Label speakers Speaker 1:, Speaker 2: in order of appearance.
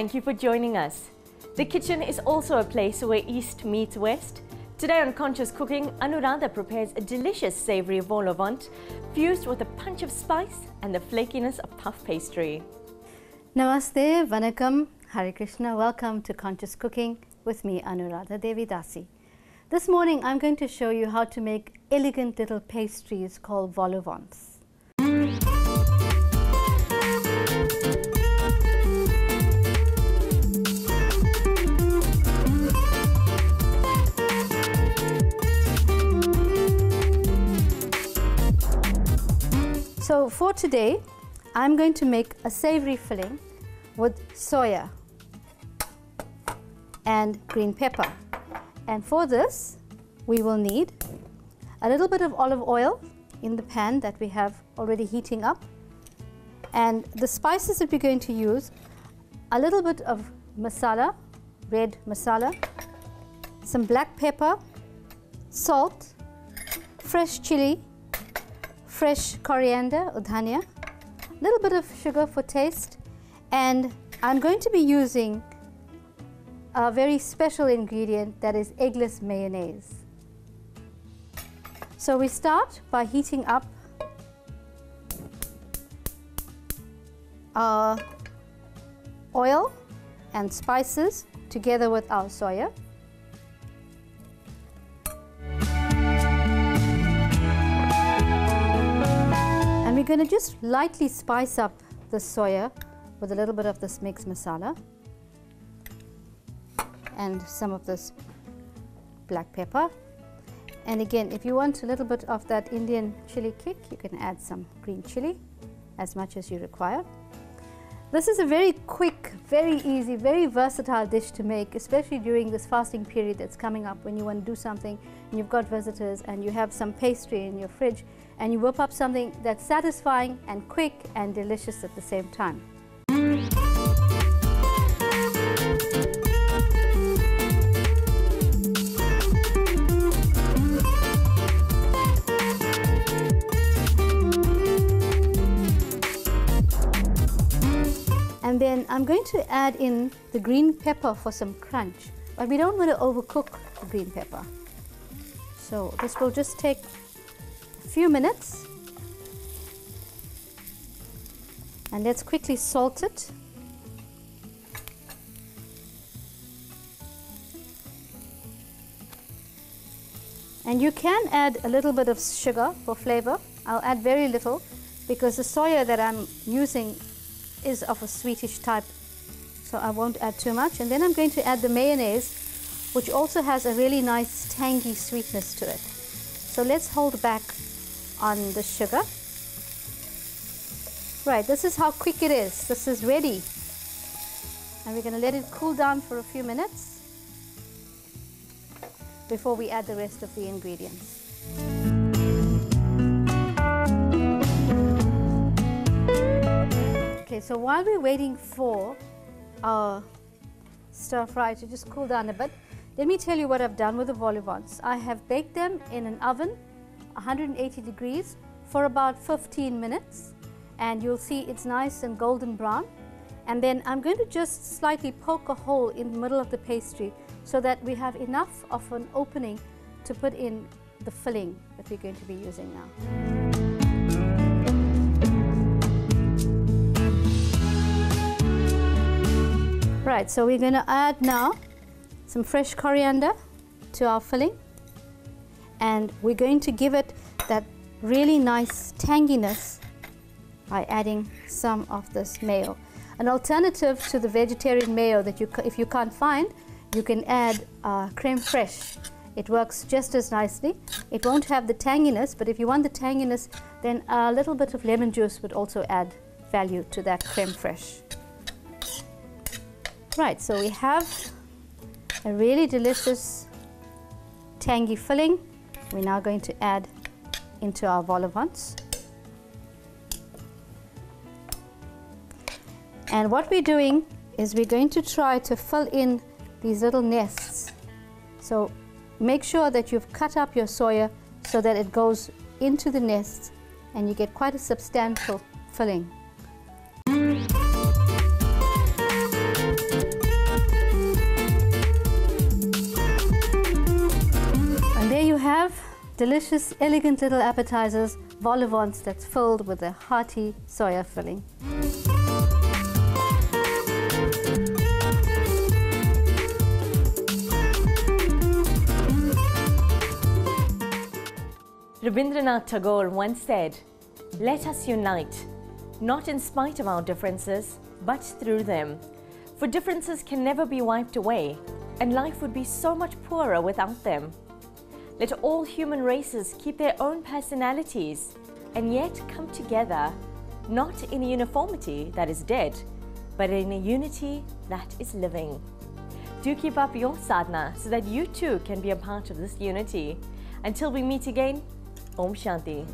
Speaker 1: thank you for joining us. The kitchen is also a place where East meets West. Today on Conscious Cooking, Anuradha prepares a delicious savoury voluvent fused with a punch of spice and the flakiness of puff pastry.
Speaker 2: Namaste, Vanakkam, Hare Krishna. Welcome to Conscious Cooking with me, Anuradha Devidasi. This morning I'm going to show you how to make elegant little pastries called voluvents. So for today, I'm going to make a savory filling with soya and green pepper. And for this, we will need a little bit of olive oil in the pan that we have already heating up. And the spices that we're going to use, a little bit of masala, red masala, some black pepper, salt, fresh chili, fresh coriander or dhania, a little bit of sugar for taste, and I'm going to be using a very special ingredient, that is eggless mayonnaise. So we start by heating up our oil and spices together with our soya. And we're going to just lightly spice up the soya with a little bit of this mixed masala and some of this black pepper. And again, if you want a little bit of that Indian chili kick, you can add some green chili, as much as you require. This is a very quick, very easy, very versatile dish to make, especially during this fasting period that's coming up, when you want to do something and you've got visitors and you have some pastry in your fridge and you whip up something that's satisfying and quick and delicious at the same time. And then I'm going to add in the green pepper for some crunch, but we don't want to overcook the green pepper. So this will just take a few minutes, and let's quickly salt it. And you can add a little bit of sugar for flavor. I'll add very little because the soya that I'm using is of a sweetish type, so I won't add too much. And then I'm going to add the mayonnaise, which also has a really nice tangy sweetness to it. So let's hold back on the sugar. Right, this is how quick it is. This is ready. And we're going to let it cool down for a few minutes before we add the rest of the ingredients. Okay, so while we're waiting for our stir fry to just cool down a bit, let me tell you what I've done with the voluvents. I have baked them in an oven, 180 degrees, for about 15 minutes, and you'll see it's nice and golden brown. And then I'm going to just slightly poke a hole in the middle of the pastry so that we have enough of an opening to put in the filling that we're going to be using now. Right, so we're going to add now some fresh coriander to our filling, and we're going to give it that really nice tanginess by adding some of this mayo. An alternative to the vegetarian mayo that if you can't find, you can add creme fraiche. It works just as nicely. It won't have the tanginess, but if you want the tanginess, then a little bit of lemon juice would also add value to that creme fraiche. Right, so we have a really delicious tangy filling. We're now going to add into our voluvents. And what we're doing is we're going to try to fill in these little nests. So make sure that you've cut up your soya so that it goes into the nests and you get quite a substantial filling. delicious, elegant little appetizers, voluvents that's filled with a hearty soya filling.
Speaker 1: Rabindranath Tagore once said, "Let us unite, not in spite of our differences, but through them. For differences can never be wiped away, and life would be so much poorer without them. Let all human races keep their own personalities, and yet come together, not in a uniformity that is dead, but in a unity that is living." Do keep up your sadhana so that you too can be a part of this unity. Until we meet again, Om Shanti.